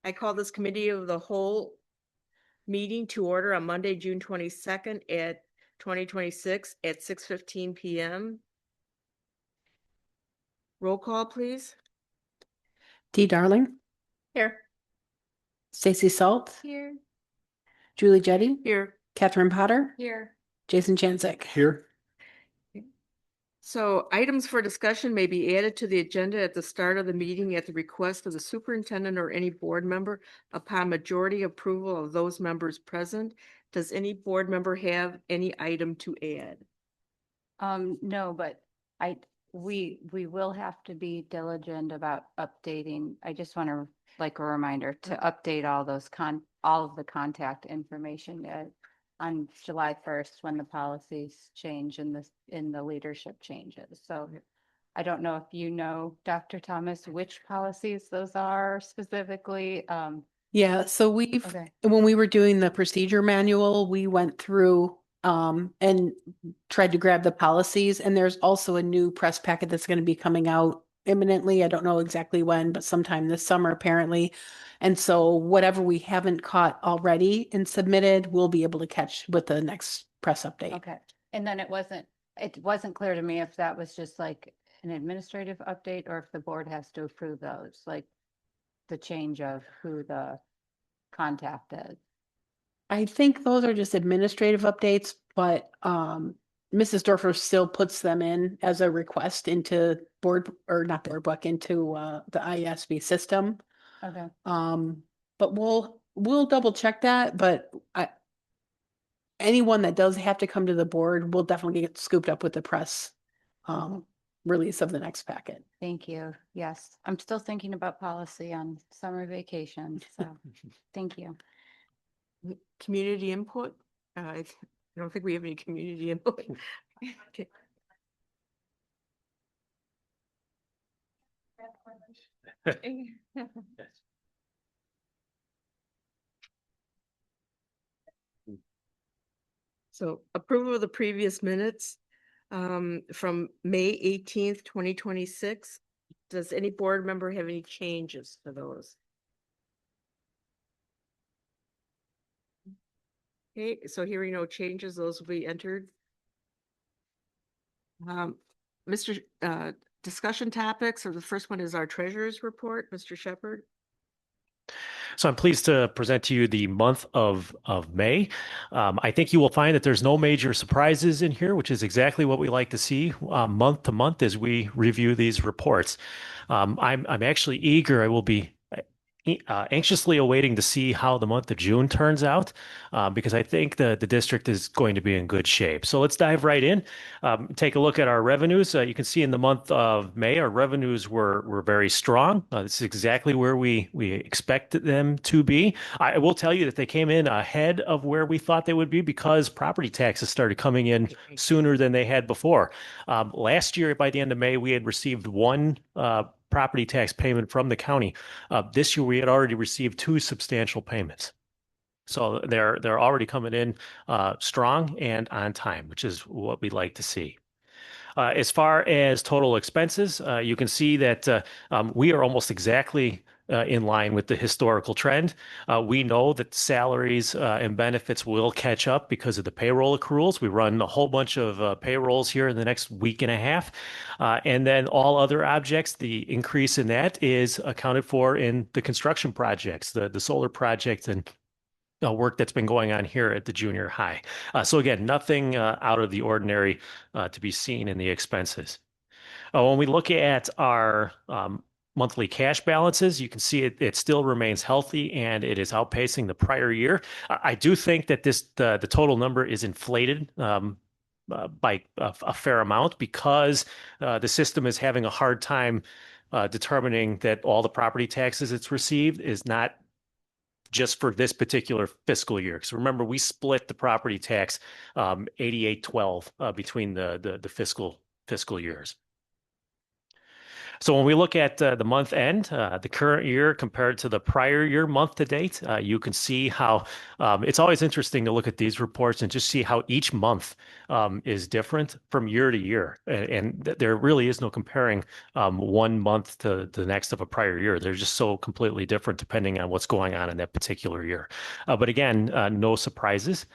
I call this committee of the whole meeting to order on Monday, June 22nd at 2026 at 6:15 p.m. Roll call, please. Dee Darling, Here. Stacy Salt, Here. Julie Jetty, Here. Catherine Potter, Here. Jason Chanzik. Here. So items for discussion may be added to the agenda at the start of the meeting at the request of the superintendent or any board member upon majority approval of those members present. Does any board member have any item to add? No, but we will have to be diligent about updating. I just want to, like a reminder, to update all those all of the contact information on July 1st when the policies change and the leadership changes. So I don't know if you know, Dr. Thomas, which policies those are specifically. Yeah, so Okay. when we were doing the procedure manual, we went through and tried to grab the policies, and there's also a new press packet that's going to be coming out imminently. I don't know exactly when, but sometime this summer apparently. And so whatever we haven't caught already and submitted, we'll be able to catch with the next press update. Okay. And then it wasn't clear to me if that was just like an administrative update or if the board has to approve those, like the change of who the contact is. I think those are just administrative updates, but Mrs. Dorfer still puts them in as a request into not board book, into the ISB system. Okay. But we'll double check that, but anyone that does have to come to the board will definitely get scooped up with the press release of the next packet. Thank you. Yes. I'm still thinking about policy on summer vacation. So thank you. Community input? I don't think we have any community input. Okay. So approval of the previous minutes from May 18th, 2026. Does any board member have any changes to those? Okay, so hearing no changes, those will be entered. Discussion topics, or the first one is our treasurer's report, Mr. Shepherd. So I'm pleased to present to you the month of May. I think you will find that there's no major surprises in here, which is exactly what we like to see month to month as we review these reports. I'm actually eager. I will be anxiously awaiting to see how the month of June turns out, because I think the district is going to be in good shape. So let's dive right in. Take a look at our revenues. You can see in the month of May, our revenues were very strong. This is exactly where we expected them to be. I will tell you that they came in ahead of where we thought they would be because property taxes started coming in sooner than they had before. Last year, by the end of May, we had received one property tax payment from the county. This year, we had already received two substantial payments. So they're already coming in strong and on time, which is what we like to see. As far as total expenses, you can see that we are almost exactly in line with the historical trend. We know that salaries and benefits will catch up because of the payroll accruals. We run a whole bunch of payrolls here in the next week and a half. And then all other objects, the increase in that is accounted for in the construction projects, the solar projects and work that's been going on here at the junior high. So again, nothing out of the ordinary to be seen in the expenses. When we look at our monthly cash balances, you can see it still remains healthy and it is outpacing the prior year. I do think that the total number is inflated by a fair amount because the system is having a hard time determining that all the property taxes it's received is not just for this particular fiscal year. Because remember, we split the property tax 88-12 between the fiscal years. So when we look at the month end, the current year compared to the prior year month to date, you can see how it's always interesting to look at these reports and just see how each month is different from year to year. And there really is no comparing one month to the next of a prior year. They're just so completely different depending on what's going on in that particular year. But again, no surprises.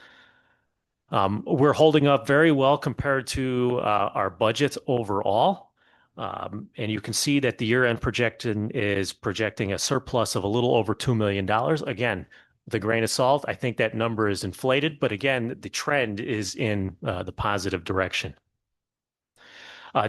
We're holding up very well compared to our budgets overall. And you can see that the year-end projection is projecting a surplus of a little over $2 million. Again, with a grain of salt, I think that number is inflated, but again, the trend is in the positive direction.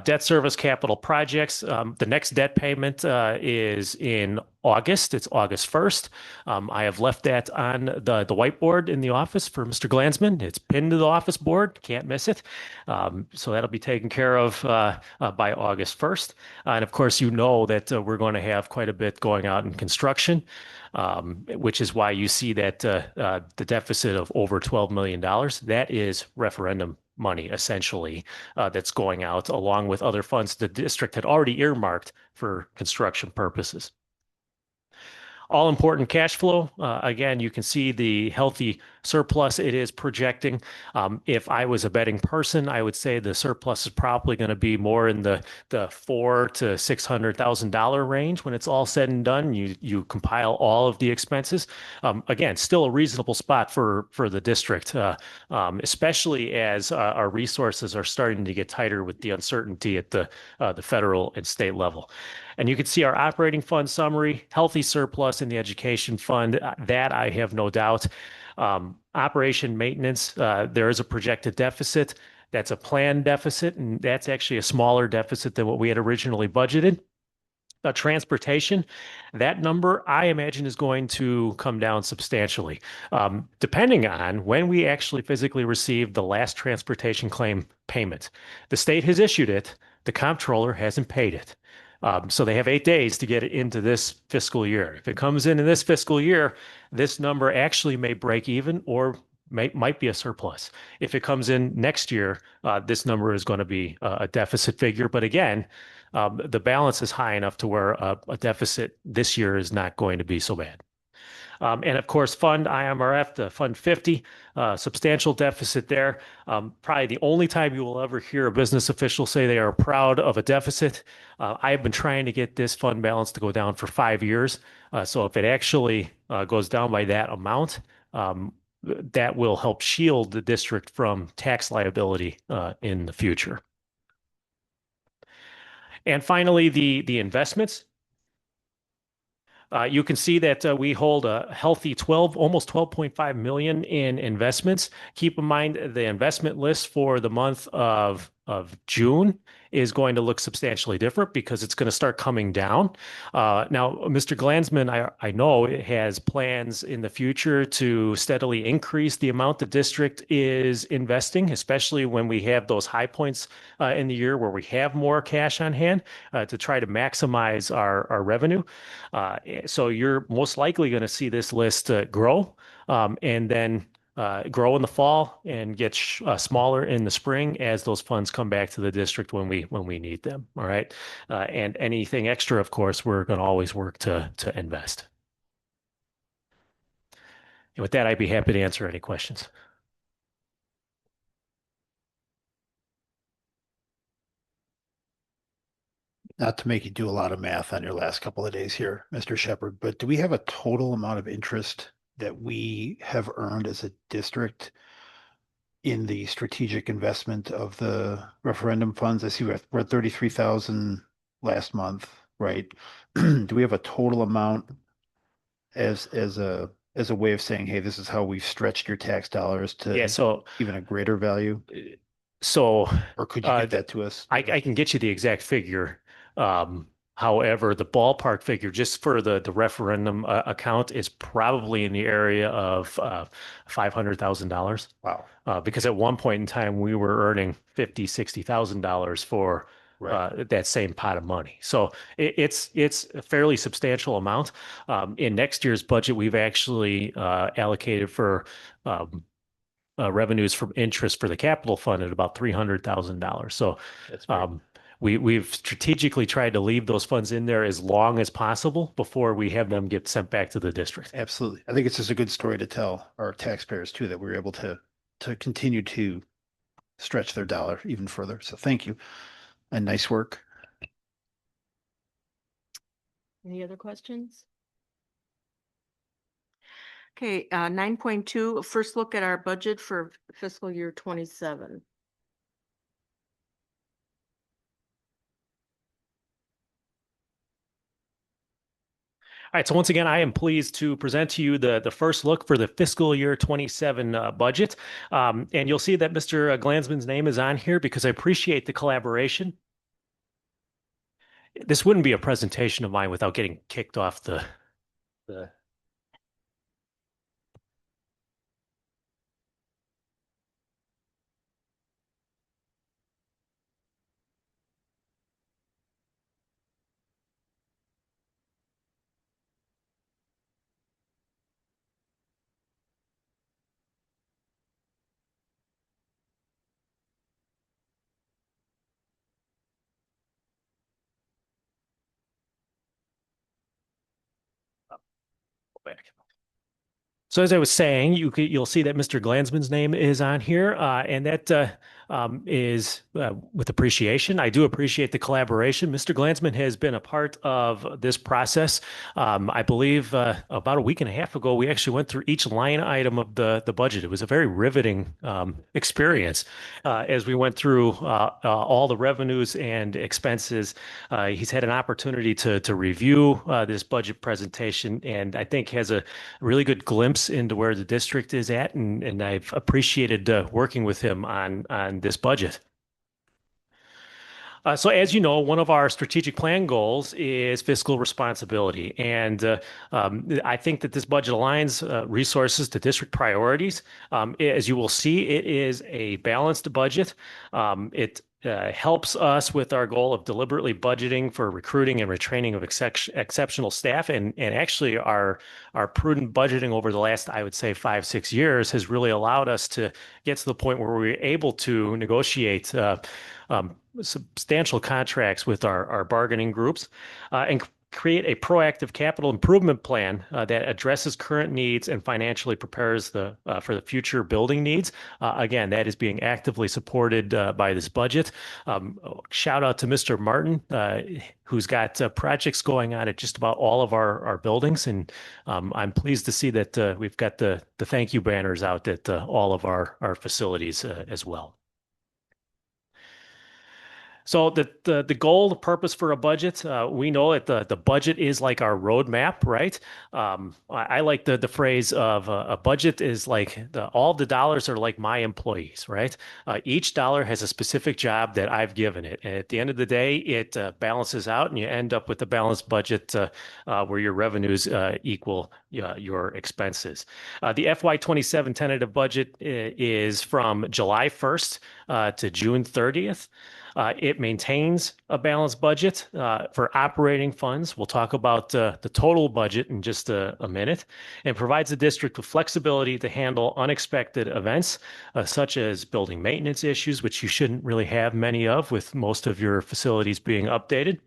Debt service capital projects. The next debt payment is in August. It's August 1st. I have left that on the whiteboard in the office for Mr. Glansman. It's pinned to the office board. Can't miss it. So that'll be taken care of by August 1st. And of course, you know that we're going to have quite a bit going out in construction, which is why you see that the deficit of over $12 million. That is referendum money, essentially, that's going out along with other funds the district had already earmarked for construction purposes. All important cash flow. Again, you can see the healthy surplus it is projecting. If I was a betting person, I would say the surplus is probably going to be more in the $400,000 to $600,000 range when it's all said and done. You compile all of the expenses. Again, still a reasonable spot for the district, especially as our resources are starting to get tighter with the uncertainty at the federal and state level. And you can see our operating fund summary, healthy surplus in the education fund. That I have no doubt. Operation maintenance, there is a projected deficit. That's a planned deficit, and that's actually a smaller deficit than what we had originally budgeted. Transportation, that number I imagine is going to come down substantially, depending on when we actually physically receive the last transportation claim payment. The state has issued it. The comptroller hasn't paid it. So they have 8 days to get it into this fiscal year. If it comes in this fiscal year, this number actually may break even or might be a surplus. If it comes in next year, this number is going to be a deficit figure. But again, the balance is high enough to where a deficit this year is not going to be so bad. And of course, Fund IMRF, the Fund 50, substantial deficit there. Probably the only time you will ever hear a business official say they are proud of a deficit. I have been trying to get this fund balance to go down for 5 years. So if it actually goes down by that amount, that will help shield the district from tax liability in the future. And finally, the investments. You can see that we hold a healthy almost 12.5 million in investments. Keep in mind the investment list for the month of June is going to look substantially different because it's going to start coming down. Now, Mr. Glansman, I know has plans in the future to steadily increase the amount the district is investing, especially when we have those high points in the year where we have more cash on hand to try to maximize our revenue. So you're most likely going to see this list grow and then grow in the fall and get smaller in the spring as those funds come back to the district when we need them. All right. And anything extra, of course, we're going to always work to invest. And with that, I'd be happy to answer any questions. Not to make you do a lot of math on your last couple of days here, Mr. Shepherd, but do we have a total amount of interest that we have earned as a district in the strategic investment of the referendum funds? I see we're at 33,000 last month, right? Do we have a total amount as a way of saying, hey, this is how we've stretched your tax dollars to so even a greater value? So, or could you get that to us? I can get you the exact figure. However, the ballpark figure just for the referendum account is probably in the area of $500,000. Wow. Because at one point in time, we were earning $50,000, $60,000 for that same pot of money. So it's a fairly substantial amount. In next year's budget, we've actually allocated for revenues from interest for the capital fund at about $300,000. So we've strategically tried to leave those funds in there as long as possible before we have them get sent back to the district. Absolutely. I think it's just a good story to tell our taxpayers too, that we were able to continue to stretch their dollar even further. So thank you and nice work. Any other questions? Okay, 9.2, first look at our budget for fiscal year 27. All right, so once again, I am pleased to present to you the first look for the fiscal year 27 budget. And you'll see that Mr. Glansman's name is on here because I appreciate the collaboration. This wouldn't be a presentation of mine without getting kicked off the back. So as I was saying, you'll see that Mr. Glansman's name is on here, and that is with appreciation. I do appreciate the collaboration. Mr. Glansman has been a part of this process. I believe about a week and a half ago, we actually went through each line item of the budget. It was a very riveting experience as we went through all the revenues and expenses. He's had an opportunity to review this budget presentation, and I think has a really good glimpse into where the district is at, and I've appreciated working with him on this budget. So as you know, one of our strategic plan goals is fiscal responsibility. And I think that this budget aligns resources to district priorities. As you will see, it is a balanced budget. It helps us with our goal of deliberately budgeting for recruiting and retraining of exceptional staff. And actually our prudent budgeting over the last, I would say, 5-6 years has really allowed us to get to the point where we're able to negotiate substantial contracts with our bargaining groups and create a proactive capital improvement plan that addresses current needs and financially prepares for the future building needs. Again, that is being actively supported by this budget. Shout out to Mr. Martin, who's got projects going on at just about all of our buildings. And I'm pleased to see that we've got the thank you banners out at all of our facilities as well. So the goal, the purpose for a budget, we know that the budget is like our roadmap, right? I like the phrase of a budget is like all the dollars are like my employees, right? Each dollar has a specific job that I've given it. And at the end of the day, it balances out and you end up with a balanced budget where your revenues equal your expenses. The FY27 tentative budget is from July 1st to June 30th. It maintains a balanced budget for operating funds. We'll talk about the total budget in just a minute, and provides the district with flexibility to handle unexpected events such as building maintenance issues, which you shouldn't really have many of with most of your facilities being updated.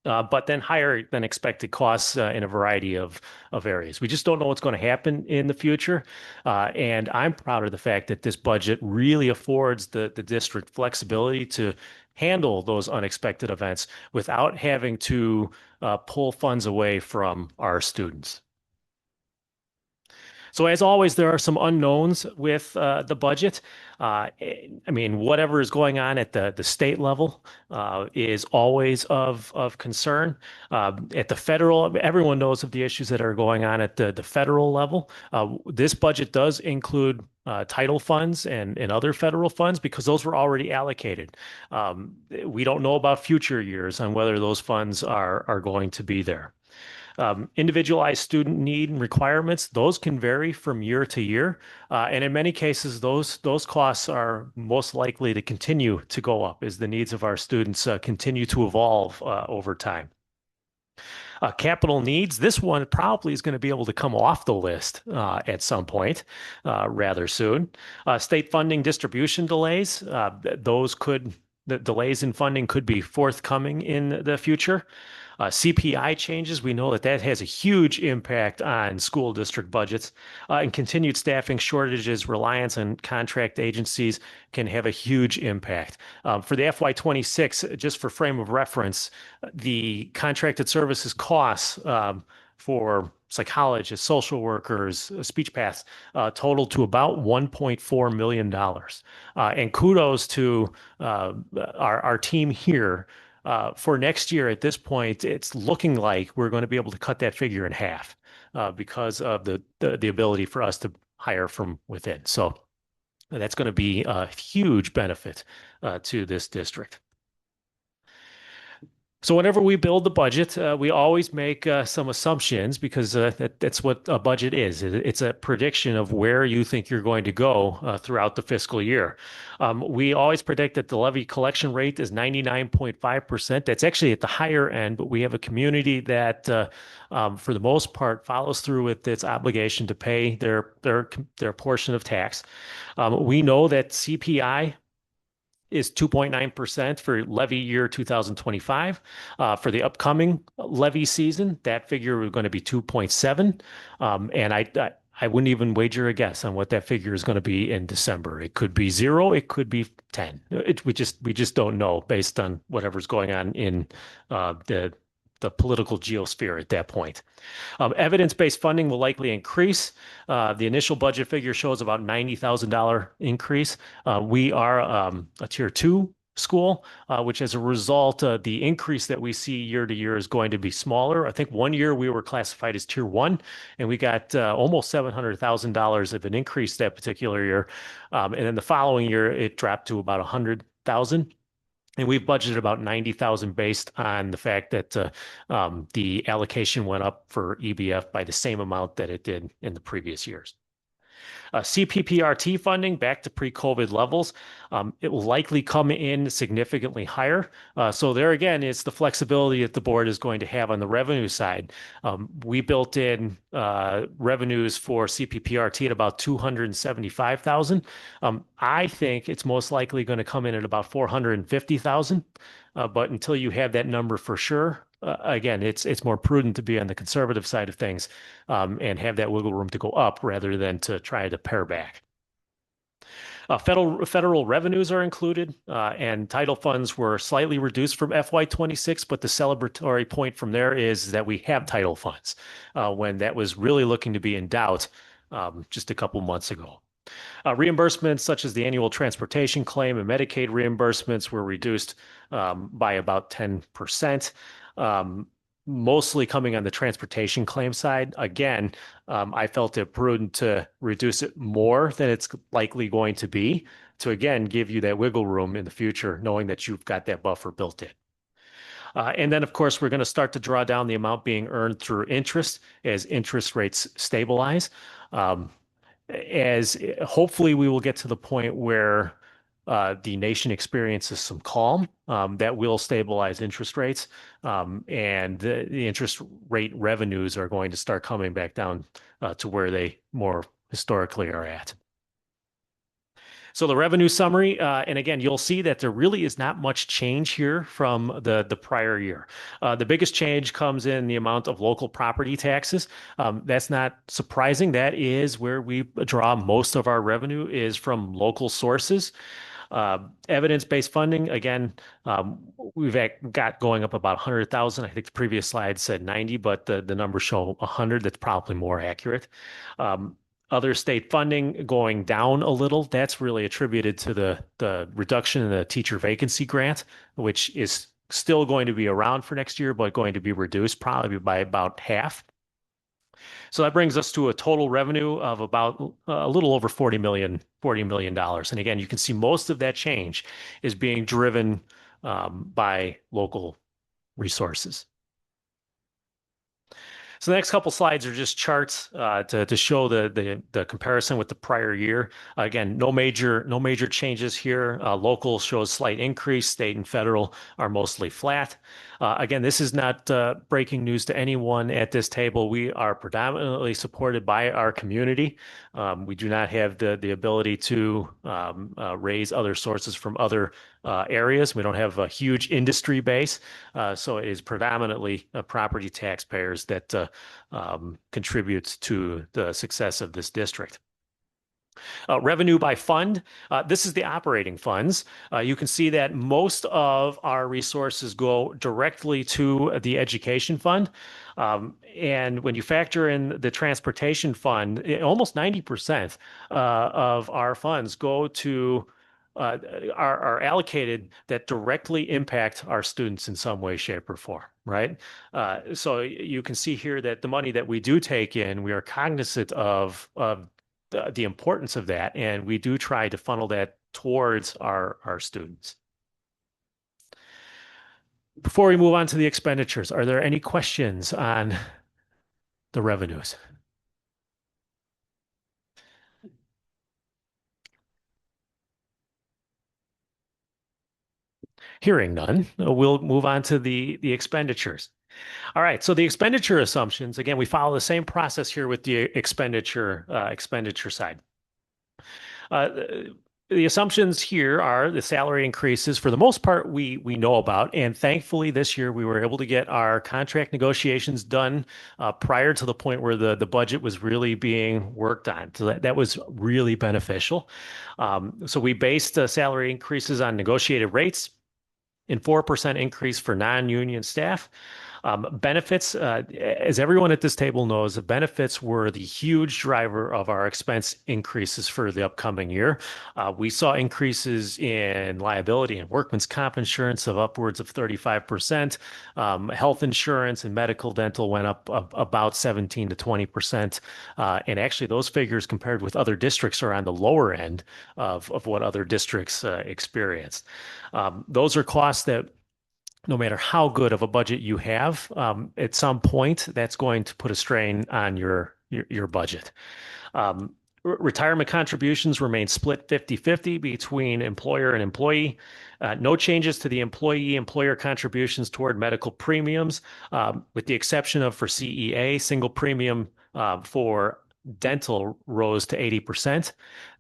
But then higher than expected costs in a variety of areas. We just don't know what's going to happen in the future. And I'm proud of the fact that this budget really affords the district flexibility to handle those unexpected events without having to pull funds away from our students. So as always, there are some unknowns with the budget. I mean, whatever is going on at the state level is always of concern. At the federal, everyone knows of the issues that are going on at the federal level. This budget does include title funds and other federal funds because those were already allocated. We don't know about future years on whether those funds are going to be there. Individualized student need and requirements, those can vary from year to year. And in many cases, those costs are most likely to continue to go up as the needs of our students continue to evolve over time. Capital needs, this one probably is going to be able to come off the list at some point rather soon. State funding distribution delays, those could the delays in funding could be forthcoming in the future. CPI changes, we know that that has a huge impact on school district budgets, and continued staffing shortages, reliance on contract agencies can have a huge impact. For the FY26, just for frame of reference, the contracted services costs for psychologists, social workers, speech paths, total to about $1.4 million. And kudos to our team here. For next year, at this point, it's looking like we're going to be able to cut that figure in half because of the ability for us to hire from within. So that's going to be a huge benefit to this district. So whenever we build the budget, we always make some assumptions because that's what a budget is. It's a prediction of where you think you're going to go throughout the fiscal year. We always predict that the levy collection rate is 99.5%. That's actually at the higher end, but we have a community that, for the most part, follows through with its obligation to pay their portion of tax. We know that CPI is 2.9% for levy year 2025. For the upcoming levy season, that figure is going to be 2.7. And I wouldn't even wager a guess on what that figure is going to be in December. It could be 0, it could be 10. We just don't know based on whatever's going on in the political geosphere at that point. Evidence-based funding will likely increase. The initial budget figure shows about $90,000 increase. We are a tier 2 school, which as a result, the increase that we see year to year is going to be smaller. I think one year we were classified as tier 1, and we got almost $700,000 of an increase that particular year. And then the following year, it dropped to about $100,000. And we've budgeted about 90,000 based on the fact that the allocation went up for EBF by the same amount that it did in the previous years. CPPRT funding back to pre-COVID levels. It will likely come in significantly higher. So there again, it's the flexibility that the board is going to have on the revenue side. We built in revenues for CPPRT at about $275,000. I think it's most likely going to come in at about $450,000. But until you have that number for sure, again, it's more prudent to be on the conservative side of things and have that wiggle room to go up rather than to try to pare back. Federal revenues are included, and title funds were slightly reduced from FY26, but the celebratory point from there is that we have title funds when that was really looking to be in doubt just a couple months ago. Reimbursements such as the annual transportation claim and Medicaid reimbursements were reduced by about 10%. Mostly coming on the transportation claim side. Again, I felt it prudent to reduce it more than it's likely going to be to, again, give you that wiggle room in the future, knowing that you've got that buffer built in. And then, of course, we're going to start to draw down the amount being earned through interest as interest rates stabilize. As hopefully we will get to the point where the nation experiences some calm that will stabilize interest rates, and the interest rate revenues are going to start coming back down to where they more historically are at. So the revenue summary, and again, you'll see that there really is not much change here from the prior year. The biggest change comes in the amount of local property taxes. That's not surprising. That is where we draw most of our revenue is from local sources. Evidence-based funding, again, we've got going up about 100,000. I think the previous slide said 90, but the numbers show 100. That's probably more accurate. Other state funding going down a little. That's really attributed to the reduction in the teacher vacancy grant, which is still going to be around for next year, but going to be reduced probably by about half. So that brings us to a total revenue of about a little over $40 million. And again, you can see most of that change is being driven by local resources. So the next couple slides are just charts to show the comparison with the prior year. Again, no major changes here. Local shows slight increase. State and federal are mostly flat. Again, this is not breaking news to anyone at this table. We are predominantly supported by our community. We do not have the ability to raise other sources from other areas. We don't have a huge industry base. So it is predominantly property taxpayers that contributes to the success of this district. Revenue by fund. This is the operating funds. You can see that most of our resources go directly to the education fund. And when you factor in the transportation fund, almost 90% of our funds go to are allocated that directly impact our students in some way, shape, or form, right? So you can see here that the money that we do take in, we are cognizant of the importance of that, and we do try to funnel that towards our students. Before we move on to the expenditures, are there any questions on the revenues? Hearing none, we'll move on to the expenditures. All right, so the expenditure assumptions, again, we follow the same process here with the expenditure side. The assumptions here are the salary increases. For the most part, we know about, and thankfully this year we were able to get our contract negotiations done prior to the point where the budget was really being worked on. So that was really beneficial. So we based salary increases on negotiated rates and 4% increase for non-union staff. Benefits, as everyone at this table knows, the benefits were the huge driver of our expense increases for the upcoming year. We saw increases in liability and workman's comp insurance of upwards of 35%. Health insurance and medical dental went up about 17 to 20%. And actually, those figures compared with other districts are on the lower end of what other districts experienced. Those are costs that no matter how good of a budget you have, at some point that's going to put a strain on your budget. Retirement contributions remain split 50-50 between employer and employee. No changes to the employer contributions toward medical premiums, with the exception of for CEA, single premium for dental rose to 80%.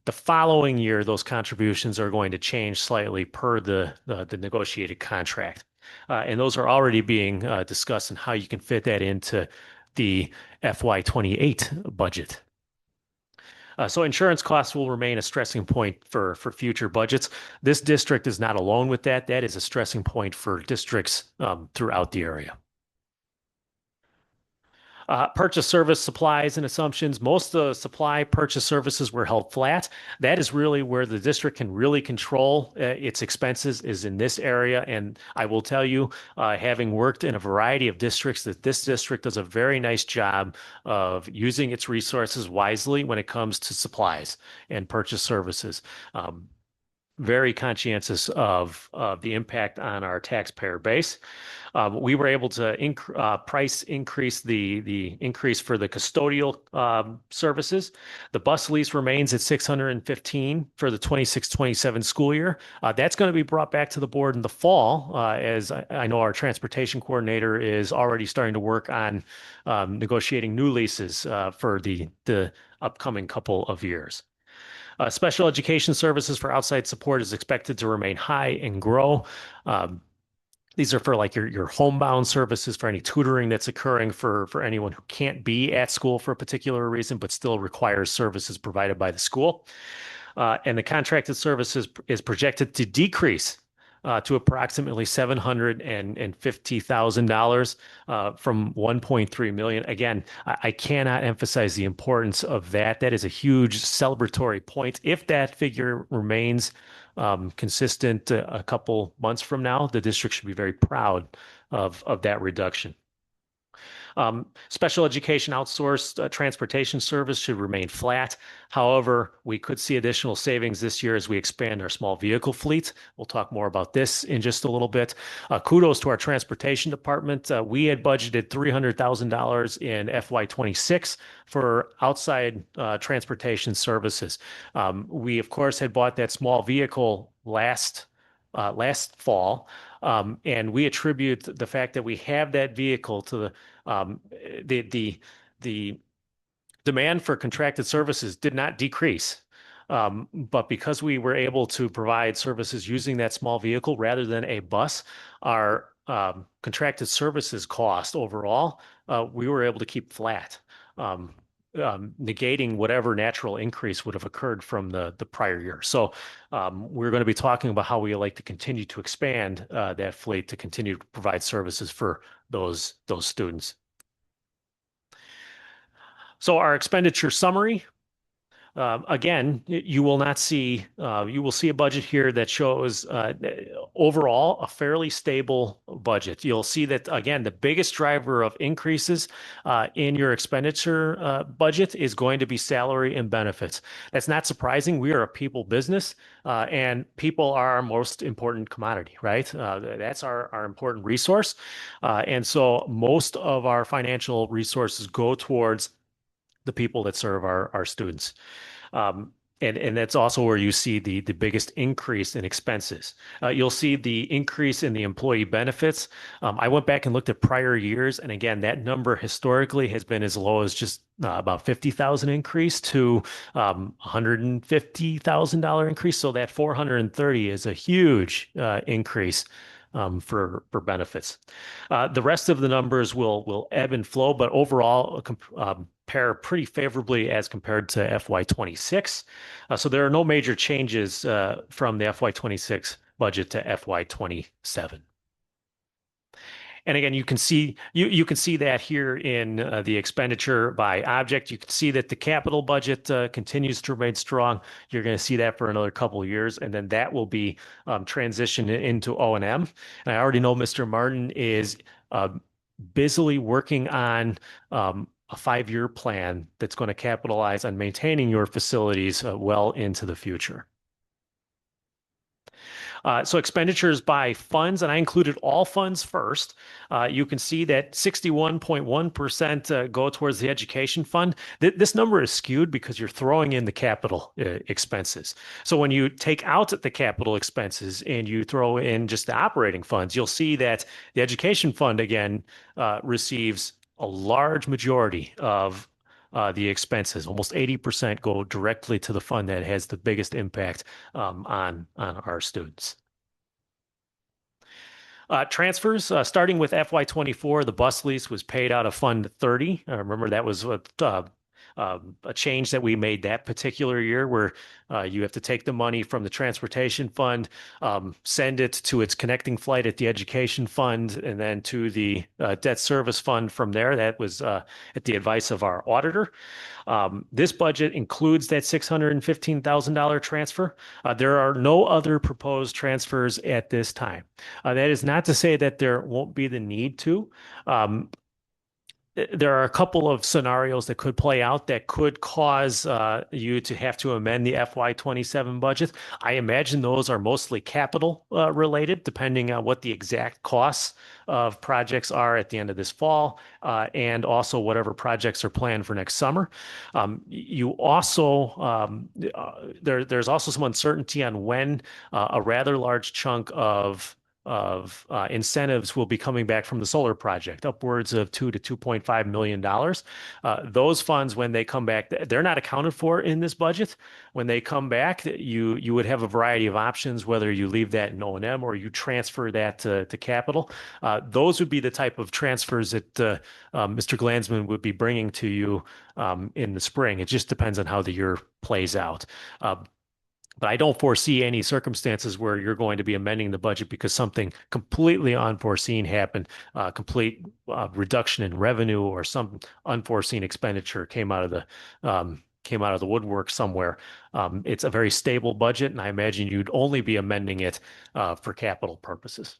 The following year, those contributions are going to change slightly per the negotiated contract. And those are already being discussed and how you can fit that into the FY28 budget. So insurance costs will remain a stressing point for future budgets. This district is not alone with that. That is a stressing point for districts throughout the area. Purchase service supplies and assumptions. Most of the supply purchase services were held flat. That is really where the district can really control its expenses, is in this area. And I will tell you, having worked in a variety of districts, that this district does a very nice job of using its resources wisely when it comes to supplies and purchase services. Very conscientious of the impact on our taxpayer base. We were able to price increase the increase for the custodial services. The bus lease remains at $615 for the 26-27 school year. That's going to be brought back to the board in the fall, as I know our transportation coordinator is already starting to work on negotiating new leases for the upcoming couple of years. Special education services for outside support is expected to remain high and grow. These are for like your homebound services, for any tutoring that's occurring for anyone who can't be at school for a particular reason, but still requires services provided by the school. And the contracted services is projected to decrease to approximately $750,000 from $1.3 million. Again, I cannot emphasize the importance of that. That is a huge celebratory point. If that figure remains consistent a couple months from now, the district should be very proud of that reduction. Special education outsourced transportation service should remain flat. However, we could see additional savings this year as we expand our small vehicle fleet. We'll talk more about this in just a little bit. Kudos to our transportation department. We had budgeted $300,000 in FY26 for outside transportation services. We, of course, had bought that small vehicle last fall. And we attribute the fact that we have that vehicle to the demand for contracted services did not decrease. But because we were able to provide services using that small vehicle rather than a bus, our contracted services cost overall, we were able to keep flat, negating whatever natural increase would have occurred from the prior year. So we're going to be talking about how we like to continue to expand that fleet to continue to provide services for those students. So our expenditure summary. Again, you will not see, you will see a budget here that shows overall a fairly stable budget. You'll see that, again, the biggest driver of increases in your expenditure budget is going to be salary and benefits. That's not surprising. We are a people business, and people are our most important commodity, right? That's our important resource. And so most of our financial resources go towards the people that serve our students. And that's also where you see the biggest increase in expenses. You'll see the increase in the employee benefits. I went back and looked at prior years, and again, that number historically has been as low as just about 50,000 increase to $150,000 increase. So that 430 is a huge increase for benefits. The rest of the numbers will ebb and flow, but overall compare pretty favorably as compared to FY26. So there are no major changes from the FY26 budget to FY27. And again, you can see that here in the expenditure by object. You can see that the capital budget continues to remain strong. You're going to see that for another couple of years, and then that will be transitioned into O&M. And I already know Mr. Martin is busily working on a 5-year plan that's going to capitalize on maintaining your facilities well into the future. So expenditures by funds, and I included all funds first. You can see that 61.1% go towards the education fund. This number is skewed because you're throwing in the capital expenses. So when you take out the capital expenses and you throw in just the operating funds, you'll see that the education fund, again, receives a large majority of the expenses. Almost 80% go directly to the fund that has the biggest impact on our students. Transfers, starting with FY24, the bus lease was paid out of Fund 30. Remember, that was a change that we made that particular year where you have to take the money from the transportation fund, send it to its connecting flight at the education fund, and then to the debt service fund from there. That was at the advice of our auditor. This budget includes that $615,000 transfer. There are no other proposed transfers at this time. That is not to say that there won't be the need to. There are a couple of scenarios that could play out that could cause you to have to amend the FY27 budget. I imagine those are mostly capital related, depending on what the exact costs of projects are at the end of this fall, and also whatever projects are planned for next summer. You also there's also some uncertainty on when a rather large chunk of incentives will be coming back from the solar project, upwards of $2 to $2.5 million. Those funds, when they come back, they're not accounted for in this budget. When they come back, you would have a variety of options, whether you leave that in O&M or you transfer that to capital. Those would be the type of transfers that Mr. Glanzman would be bringing to you in the spring. It just depends on how the year plays out. But I don't foresee any circumstances where you're going to be amending the budget because something completely unforeseen happened, complete reduction in revenue or some unforeseen expenditure came out of the woodwork somewhere. It's a very stable budget, and I imagine you'd only be amending it for capital purposes.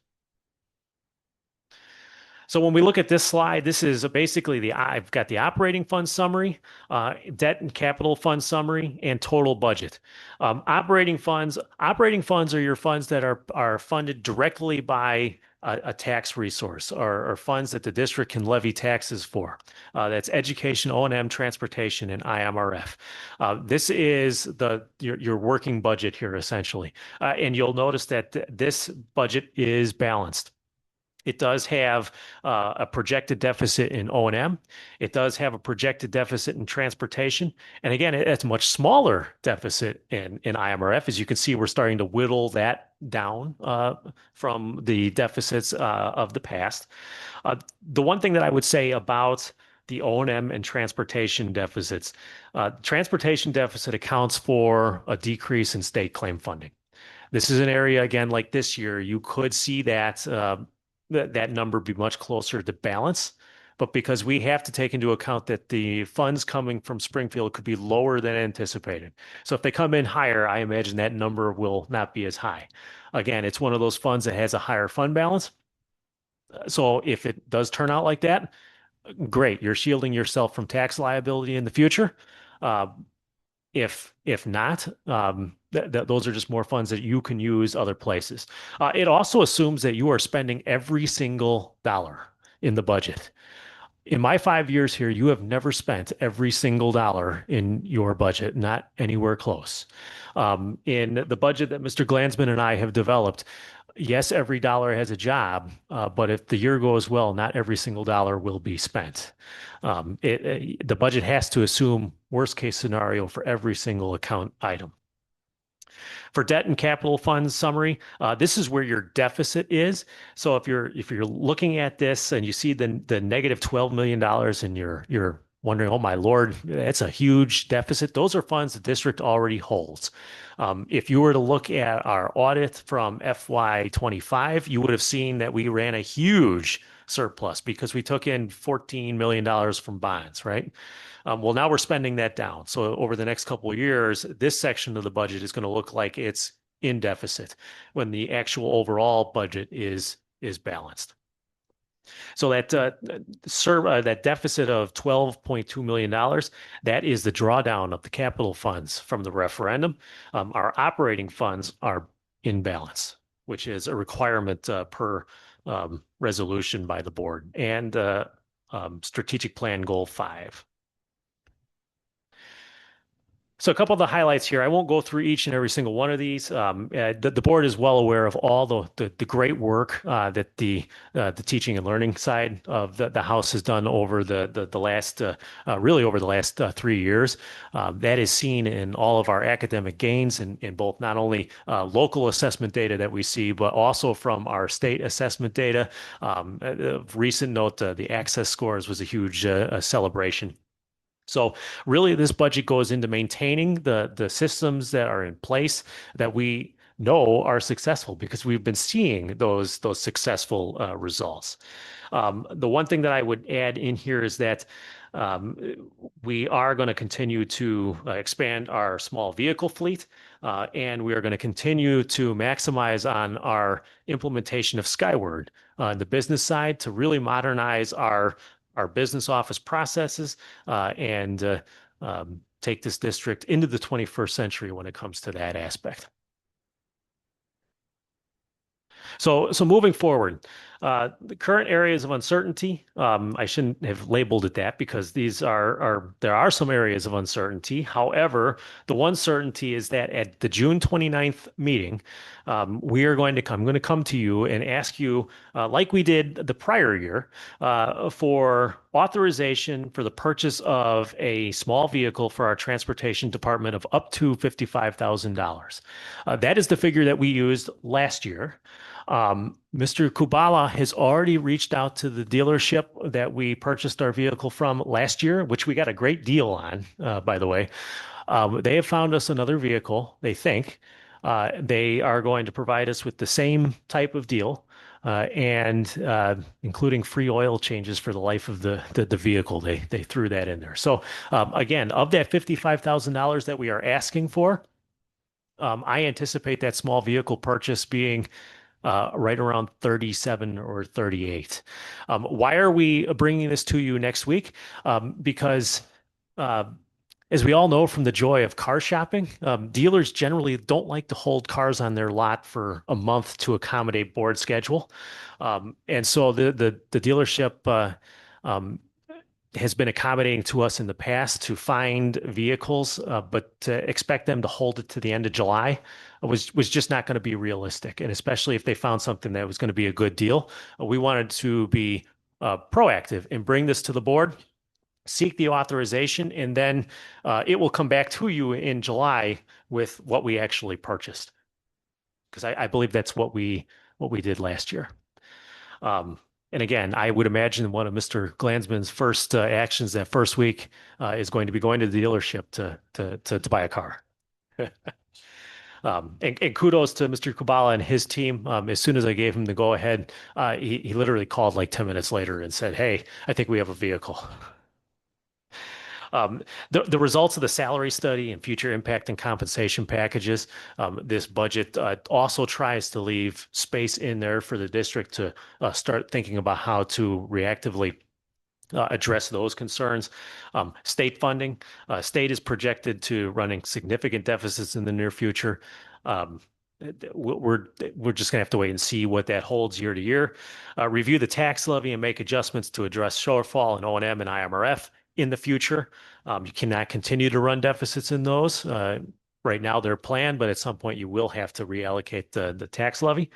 So when we look at this slide, this is basically I've got the operating fund summary, debt and capital fund summary, and total budget. Operating funds are your funds that are funded directly by a tax resource or funds that the district can levy taxes for. That's education, O&M, transportation, and IMRF. This is your working budget here, essentially. And you'll notice that this budget is balanced. It does have a projected deficit in O&M. It does have a projected deficit in transportation. And again, it's a much smaller deficit in IMRF. As you can see, we're starting to whittle that down from the deficits of the past. The one thing that I would say about the O&M and transportation deficits, transportation deficit accounts for a decrease in state claim funding. This is an area, again, like this year, you could see that that number be much closer to balance. But because we have to take into account that the funds coming from Springfield could be lower than anticipated. So if they come in higher, I imagine that number will not be as high. Again, it's one of those funds that has a higher fund balance. So if it does turn out like that, great, you're shielding yourself from tax liability in the future. If not, those are just more funds that you can use other places. It also assumes that you are spending every single dollar in the budget. In my 5 years here, you have never spent every single dollar in your budget, not anywhere close. In the budget that Mr. Glansman and I have developed, yes, every dollar has a job, but if the year goes well, not every single dollar will be spent. The budget has to assume worst case scenario for every single account item. For debt and capital funds summary, this is where your deficit is. So if you're looking at this and you see the negative $12 million and you're wondering, oh my Lord, that's a huge deficit. Those are funds the district already holds. If you were to look at our audit from FY25, you would have seen that we ran a huge surplus because we took in $14 million from bonds, right? Well, now we're spending that down. So over the next couple of years, this section of the budget is going to look like it's in deficit when the actual overall budget is balanced. So that that deficit of $12.2 million, that is the drawdown of the capital funds from the referendum. Our operating funds are in balance, which is a requirement per resolution by the board, and strategic plan goal 5. So a couple of the highlights here. I won't go through each and every single one of these. The board is well aware of all the great work that the teaching and learning side of the House has done over the last really over the last 3 years. That is seen in all of our academic gains in both not only local assessment data that we see, but also from our state assessment data. Recent note, the access scores was a huge celebration. So really, this budget goes into maintaining the systems that are in place that we know are successful because we've been seeing those successful results. The one thing that I would add in here is that we are going to continue to expand our small vehicle fleet, and we are going to continue to maximize on our implementation of Skyward on the business side to really modernize our business office processes and take this district into the 21st century when it comes to that aspect. So moving forward, the current areas of uncertainty, I shouldn't have labeled it that because these there are some areas of uncertainty. However, the one certainty is that at the June 29th meeting, I'm going to come to you and ask you, like we did the prior year, for authorization for the purchase of a small vehicle for our transportation department of up to $55,000. That is the figure that we used last year. Mr. Kubala has already reached out to the dealership that we purchased our vehicle from last year, which we got a great deal on, by the way. They have found us another vehicle, they think. They are going to provide us with the same type of deal, and including free oil changes for the life of the vehicle. They threw that in there. So again, of that $55,000 that we are asking for, I anticipate that small vehicle purchase being right around 37 or 38. Why are we bringing this to you next week? Because as we all know from the joy of car shopping, dealers generally don't like to hold cars on their lot for a month to accommodate board schedule. And so the dealership has been accommodating to us in the past to find vehicles, but to expect them to hold it to the end of July was just not going to be realistic. And especially if they found something that was going to be a good deal, we wanted to be proactive and bring this to the board, seek the authorization, and then it will come back to you in July with what we actually purchased. Because I believe that's what we did last year. And again, I would imagine one of Mr. Glansman's first actions that first week is going to be going to the dealership to buy a car. And kudos to Mr. Kubala and his team. As soon as I gave him the go ahead, he literally called like 10 minutes later and said, "Hey, I think we have a vehicle." The results of the salary study and future impact and compensation packages, this budget also tries to leave space in there for the district to start thinking about how to reactively address those concerns. State funding, state is projected to running significant deficits in the near future. We're just gonna have to wait and see what that holds year to year. Review the tax levy and make adjustments to address shortfall in O&M and IMRF in the future. You cannot continue to run deficits in those. Right now they're planned, but at some point you will have to reallocate the tax levy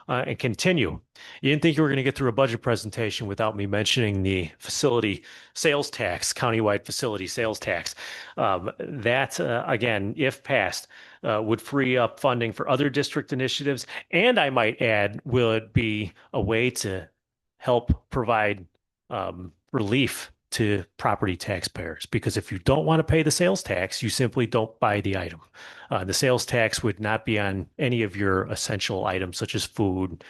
and continue. You didn't think you were going to get through a budget presentation without me mentioning the facility sales tax, countywide facility sales tax. That, again, if passed, would free up funding for other district initiatives. And I might add, would be a way to help provide relief to property taxpayers, because if you don't want to pay the sales tax, you simply don't buy the item. The sales tax would not be on any of your essential items such as food,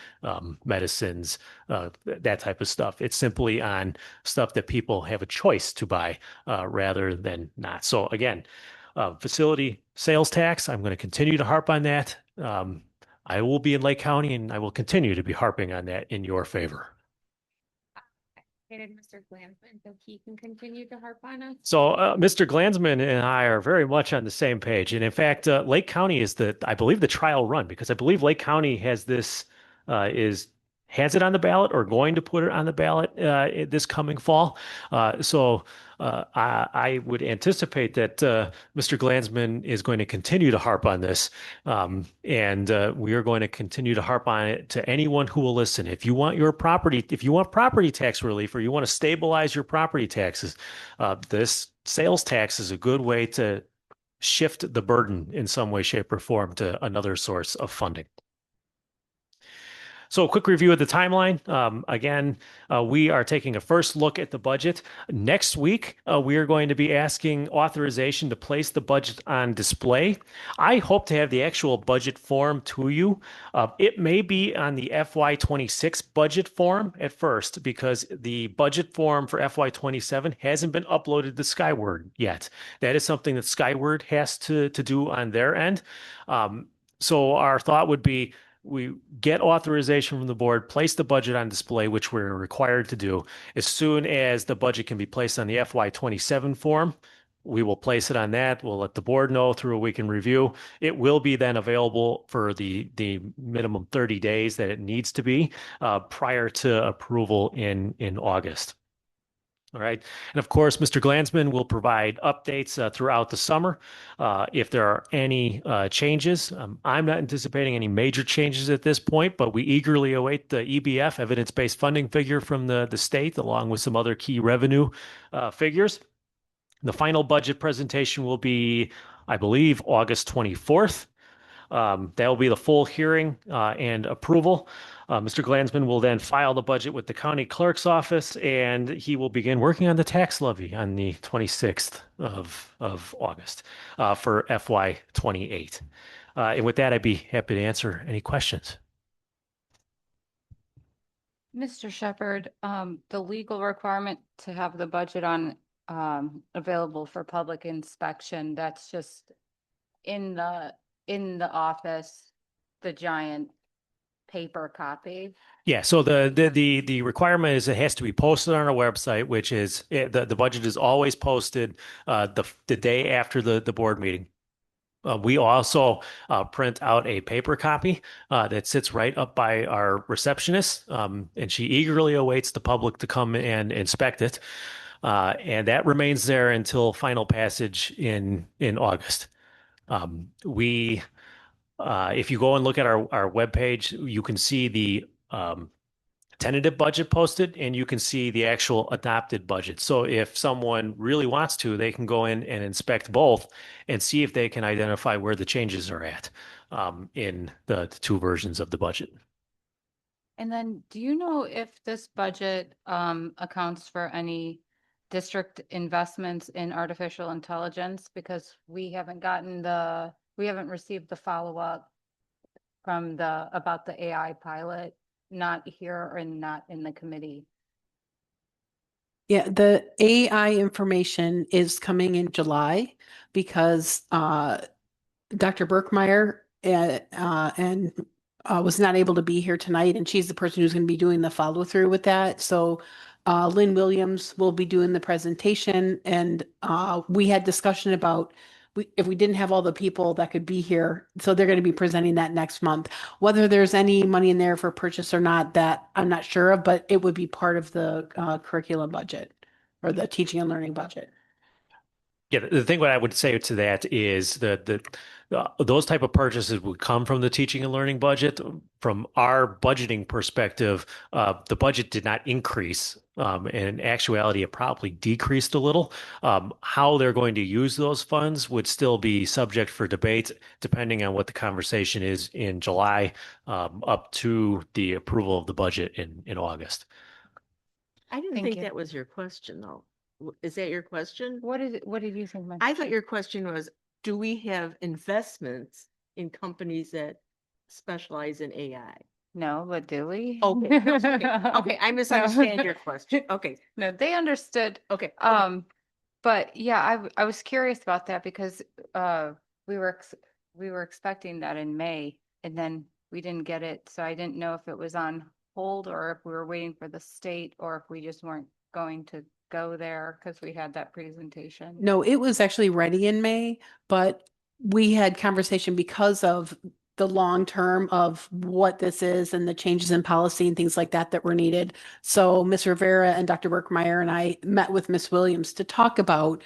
medicines, that type of stuff. It's simply on stuff that people have a choice to buy rather than not. So again, facility sales tax, I'm going to continue to harp on that. I will be in Lake County and I will continue to be harping on that in your favor. Mr. Glansman, so he can continue to harp on us. So Mr. Glansman and I are very much on the same page. And in fact, Lake County is I believe the trial run, because I believe Lake County has this, has it on the ballot or going to put it on the ballot this coming fall. So I would anticipate that Mr. Glansman is going to continue to harp on this. And we are going to continue to harp on it to anyone who will listen. If you want property tax relief, or you want to stabilize your property taxes, this sales tax is a good way to shift the burden in some way, shape, or form to another source of funding. So a quick review of the timeline. Again, we are taking a first look at the budget. Next week, we are going to be asking authorization to place the budget on display. I hope to have the actual budget form to you. It may be on the FY26 budget form at first, because the budget form for FY27 hasn't been uploaded to Skyward yet. That is something that Skyward has to do on their end. So our thought would be, we get authorization from the board, place the budget on display, which we're required to do. As soon as the budget can be placed on the FY27 form, we will place it on that. We'll let the board know through a week in review. It will be then available for the minimum 30 days that it needs to be prior to approval in August. All right. And of course, Mr. Glansman will provide updates throughout the summer. If there are any changes, I'm not anticipating any major changes at this point, but we eagerly await the EBF, evidence-based funding figure from the state, along with some other key revenue figures. The final budget presentation will be, I believe, August 24th. That will be the full hearing and approval. Mr. Glansman will then file the budget with the county clerk's office, and he will begin working on the tax levy on the 26th of August for FY28. And with that, I'd be happy to answer any questions. Mr. Shepherd, the legal requirement to have the budget on available for public inspection, that's just in the office, the giant paper copy. Yeah, so the requirement is it has to be posted on our website, which is the budget is always posted the day after the board meeting. We also print out a paper copy that sits right up by our receptionist, and she eagerly awaits the public to come and inspect it. and that remains there until final passage in August. We if you go and look at our webpage, you can see the tentative budget posted and you can see the actual adopted budget. So if someone really wants to, they can go in and inspect both and see if they can identify where the changes are at in the two versions of the budget. And then do you know if this budget accounts for any district investments in artificial intelligence? Because we haven't received the follow-up from about the AI pilot, not here and not in the committee. Yeah, the AI information is coming in July because Dr. Berkmeyer and was not able to be here tonight, and she's the person who's going to be doing the follow through with that. So Lynn Williams will be doing the presentation, and we had discussion about if we didn't have all the people that could be here, so they're going to be presenting that next month. Whether there's any money in there for purchase or not, that I'm not sure of, but it would be part of the curriculum budget or the teaching and learning budget. Yeah, the thing what I would say to that is that those type of purchases would come from the teaching and learning budget. From our budgeting perspective, the budget did not increase. And in actuality, it probably decreased a little. How they're going to use those funds would still be subject for debate, depending on what the conversation is in July, up to the approval of the budget in August. I didn't Thank think you. that was your question, though. Is that your question? What did you think? I thought your question was, do we have investments in companies that specialize in AI? No, but do we? Okay, okay, I misunderstand your question. Okay, No, they understood. okay. But yeah, I was curious about that because we were expecting that in May and then we didn't get it. So I didn't know if it was on hold or if we were waiting for the state or if we just weren't going to go there because we had that presentation. No, it was actually ready in May, but we had conversation because of the long term of what this is and the changes in policy and things like that were needed. So Ms. Rivera and Dr. Berkmeyer and I met with Ms. Williams to talk about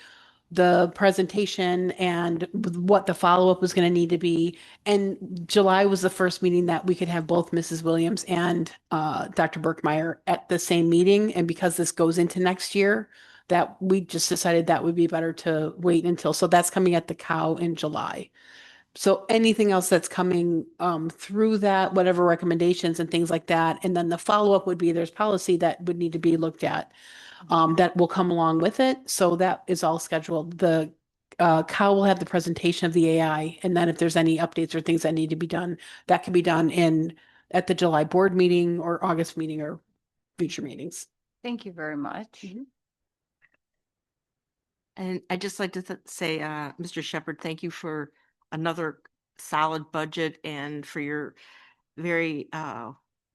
the presentation and what the follow-up was going to need to be. And July was the first meeting that we could have both Mrs. Williams and Dr. Berkmeyer at the same meeting. And because this goes into next year, that we just decided that would be better to wait until. So that's coming at the cow in July. So anything else that's coming through that, whatever recommendations and things like that. And then the follow-up would be there's policy that would need to be looked at that will come along with it. So that is all scheduled. The cow will have the presentation of the AI. And then if there's any updates or things that need to be done, that can be done at the July board meeting or August meeting or future meetings. Thank you very much. Mhm. And I'd just like to say, Mr. Shepherd, thank you for another solid budget and for your very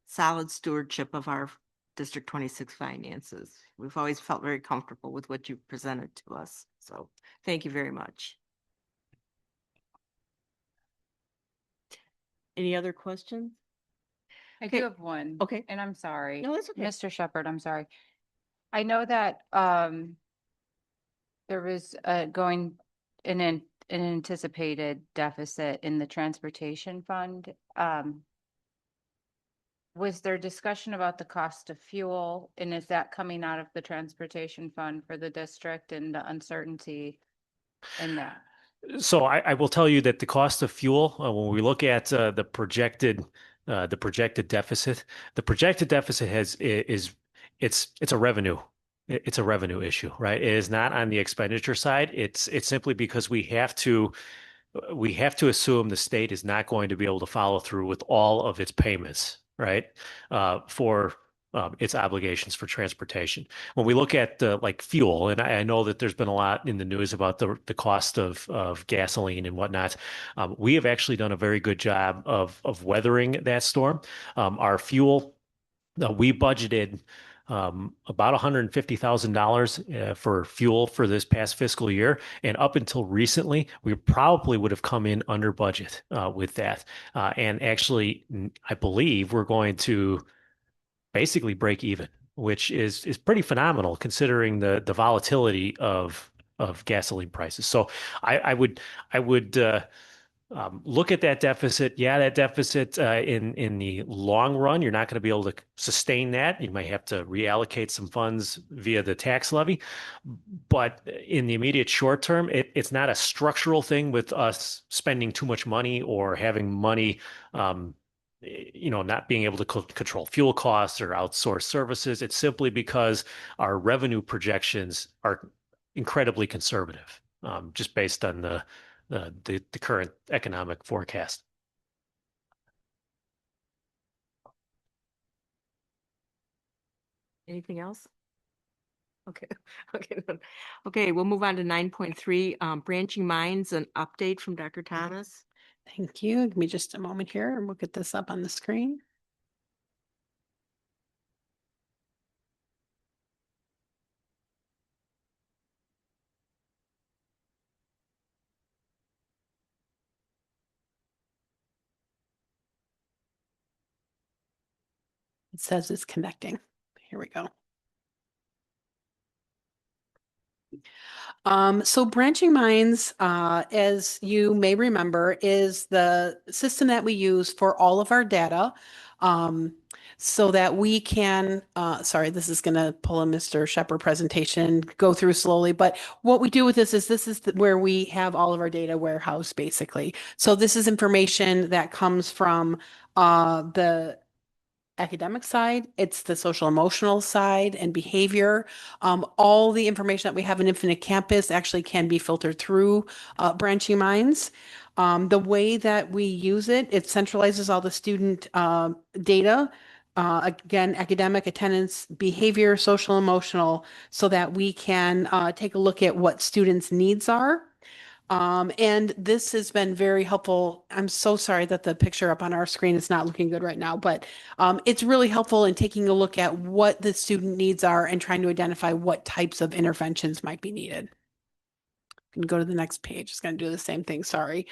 solid stewardship of our District 26 finances. We've always felt very comfortable with what you presented to us. So thank you very much. Any other questions? I Okay. do have one. Okay. And I'm sorry. No, that's okay. Mr. Shepherd, I'm sorry. I know that there was an anticipated deficit in the transportation fund. Was there discussion about the cost of fuel, and is that coming out of the transportation fund for the district and the uncertainty in that? So I will tell you that the cost of fuel, when we look at the projected deficit, it's a revenue. It's a revenue issue, right? It is not on the expenditure side. It's simply because we have to assume the state is not going to be able to follow through with all of its payments, right? For its obligations for transportation. When we look at like fuel, and I know that there's been a lot in the news about the cost of gasoline and whatnot. We have actually done a very good job of weathering that storm. Our fuel, we budgeted about $150,000 for fuel for this past fiscal year. And up until recently, we probably would have come in under budget with that. And actually, I believe we're going to basically break even which is pretty phenomenal considering the volatility of gasoline prices. So I would look at that deficit. Yeah, that deficit in the long run, you're not going to be able to sustain that. You might have to reallocate some funds via the tax levy. But in the immediate short term, it's not a structural thing with us spending too much money or having money, not being able to control fuel costs or outsource services. It's simply because our revenue projections are incredibly conservative, just based on the current economic forecast. Anything else? Okay, okay, okay, we'll move on to 9.3, branching minds, an update from Dr. Thomas. Thank you. Give me just a moment here and we'll get this up on the screen. It says it's connecting. Here we go. So branching minds, as you may remember, is the system that we use for all of our data. So that we can, sorry, this is going to pull a Mr. Shepherd presentation, go through slowly, but what we do with this is where we have all of our data warehoused basically. So this is information that comes from the academic side, it's the social emotional side and behavior. All the information that we have in Infinite Campus actually can be filtered through Branching Minds. The way that we use it, it centralizes all the student data. Again, academic, attendance, behavior, social, emotional, so that we can take a look at what students' needs are. And this has been very helpful. I'm so sorry that the picture up on our screen is not looking good right now, but it's really helpful in taking a look at what the student needs are and trying to identify what types of interventions might be needed. You can go to the next page. It's going to do the same thing. Sorry.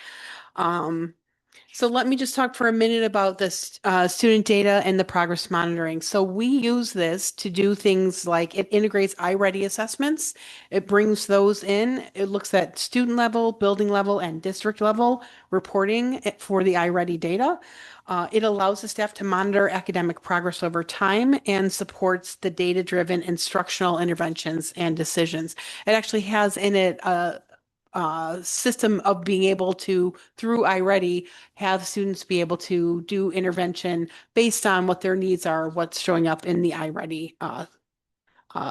So let me just talk for a minute about this student data and the progress monitoring. So we use this to do things like it integrates iReady assessments. It brings those in. It looks at student level, building level, and district level reporting for the iReady data. It allows the staff to monitor academic progress over time and supports the data-driven instructional interventions and decisions. It actually has in it system of being able to, through iReady, have students be able to do intervention based on what their needs are, what's showing up in the iReady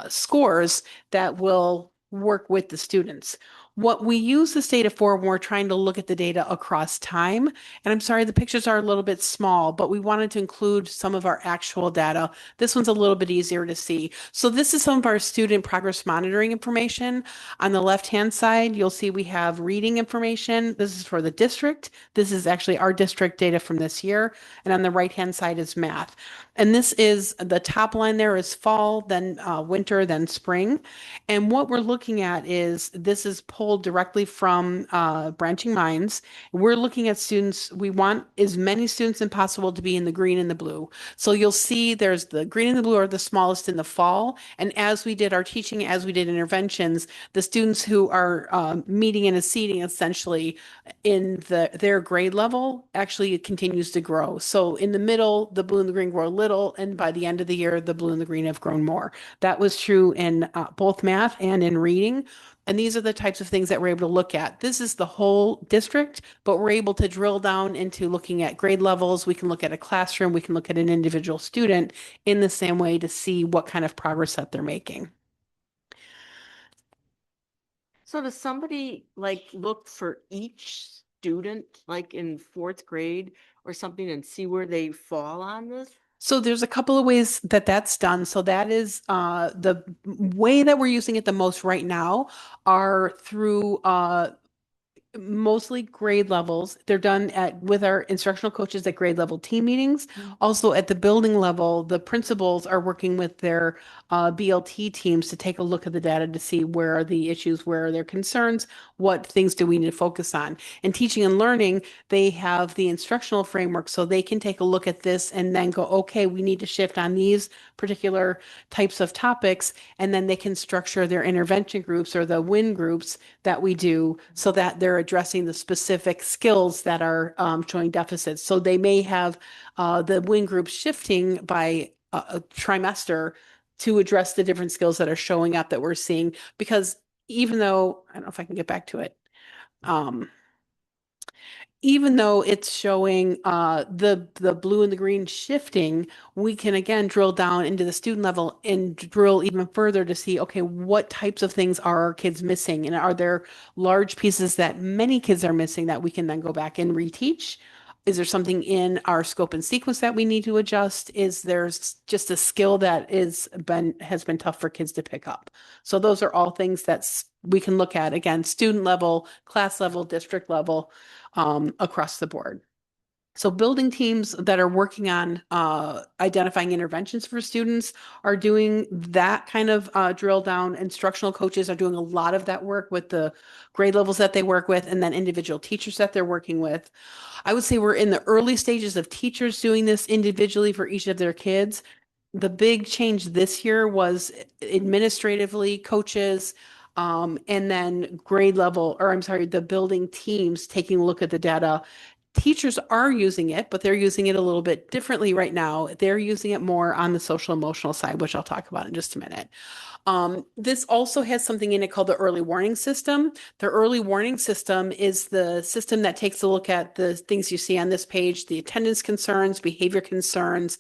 scores that will work with the students. What we use this data for when we're trying to look at the data across time, and I'm sorry, the pictures are a little bit small, but we wanted to include some of our actual data. This one's a little bit easier to see. So this is some of our student progress monitoring information. On the left-hand side, you'll see we have reading information. This is for the district. This is actually our district data from this year. And on the right-hand side is math. And this is the top line there is fall, then winter, then spring. And what we're looking at is this is pulled directly from Branching Minds. We're looking at students. We want as many students as possible to be in the green and the blue. So you'll see there's the green and the blue are the smallest in the fall. And as we did our teaching, as we did interventions, the students who are meeting and exceeding essentially in their grade level actually continues to grow. So in the middle, the blue and the green grow a little, and by the end of the year, the blue and the green have grown more. That was true in both math and in reading. And these are the types of things that we're able to look at. This is the whole district, but we're able to drill down into looking at grade levels. We can look at a classroom. We can look at an individual student in the same way to see what kind of progress that they're making. So does somebody like look for each student, like in fourth grade or something, and see where they fall on this? So there's a couple of ways that that's done. So that is the way that we're using it the most right now are through mostly grade levels. They're done with our instructional coaches at grade level team meetings. Also at the building level, the principals are working with their BLT teams to take a look at the data to see where are the issues, where are their concerns, what things do we need to focus on. And teaching and learning, they have the instructional framework so they can take a look at this and then go, okay, we need to shift on these particular types of topics. And then they can structure their intervention groups or the WIN groups that we do so that they're addressing the specific skills that are showing deficits. So they may have the WIN groups shifting by a trimester to address the different skills that are showing up that we're seeing. Because even though, I don't know if I can get back to it. Even though it's showing the blue and the green shifting, we can again drill down into the student level and drill even further to see, okay, what types of things are our kids missing? And are there large pieces that many kids are missing that we can then go back and reteach? Is there something in our scope and sequence that we need to adjust? Is there just a skill that has been tough for kids to pick up? So those are all things that we can look at, again, student level, class level, district level, across the board. So building teams that are working on identifying interventions for students are doing that kind of drill down. Instructional coaches are doing a lot of that work with the grade levels that they work with, and then individual teachers that they're working with. I would say we're in the early stages of teachers doing this individually for each of their kids. The big change this year was administratively coaches, and then grade level, or I'm sorry, the building teams taking a look at the data. Teachers are using it, but they're using it a little bit differently right now. They're using it more on the social emotional side, which I'll talk about in just a minute. This also has something in it called the early warning system. The early warning system is the system that takes a look at the things you see on this page, the attendance concerns, behavior concerns,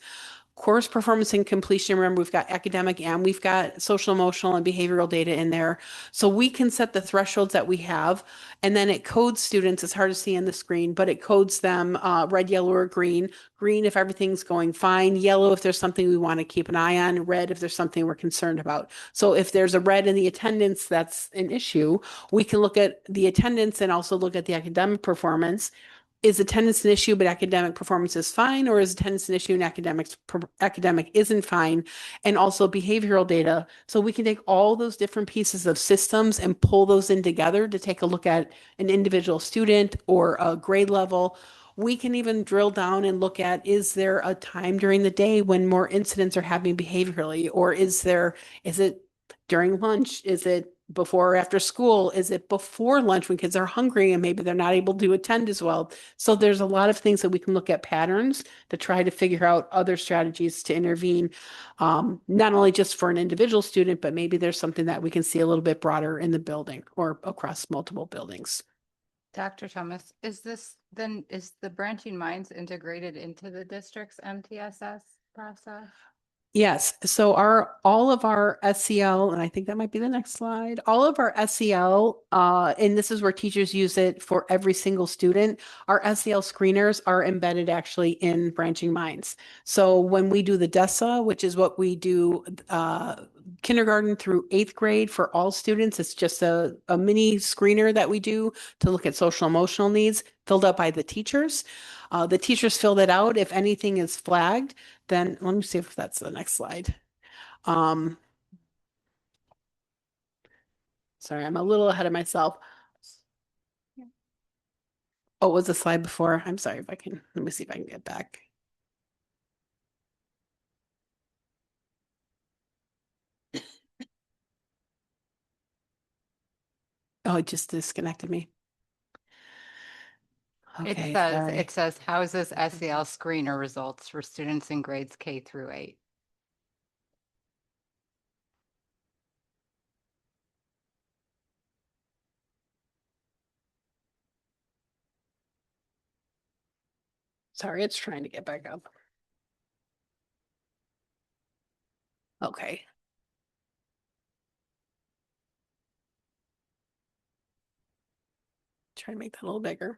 course performance and completion. Remember, we've got academic and we've got social, emotional, and behavioral data in there. So we can set the thresholds that we have, and then it codes students. It's hard to see on the screen, but it codes them red, yellow, or green. Green if everything's going fine, yellow if there's something we want to keep an eye on, red if there's something we're concerned about. So if there's a red in the attendance, that's an issue. We can look at the attendance and also look at the academic performance. Is attendance an issue, but academic performance is fine? Or is attendance an issue and academic isn't fine? And also behavioral data. So we can take all those different pieces of systems and pull those in together to take a look at an individual student or a grade level. We can even drill down and look at, is there a time during the day when more incidents are happening behaviorally? Or is it during lunch? Is it before or after school? Is it before lunch when kids are hungry and maybe they're not able to attend as well? So there's a lot of things that we can look at patterns to try to figure out other strategies to intervene, not only just for an individual student, but maybe there's something that we can see a little bit broader in the building or across multiple buildings. Dr. Thomas, is the Branching Minds integrated into the district's MTSS process? Yes. So all of our SEL, and I think that might be the next slide, all of our SEL, and this is where teachers use it for every single student, our SEL screeners are embedded actually in Branching Minds. So when we do the DESA, which is what we do kindergarten through 8th grade for all students, it's just a mini screener that we do to look at social emotional needs filled out by the teachers. The teachers fill that out. If anything is flagged, then let me see if that's the next slide. Sorry, I'm a little ahead of myself. Oh, it was the slide before. I'm sorry if I can, let me see if I can get back. Oh, it just disconnected me. Okay, sorry. It says houses SEL screener results for students in grades K through 8. Sorry, it's trying to get back up. Okay. Try to make that a little bigger.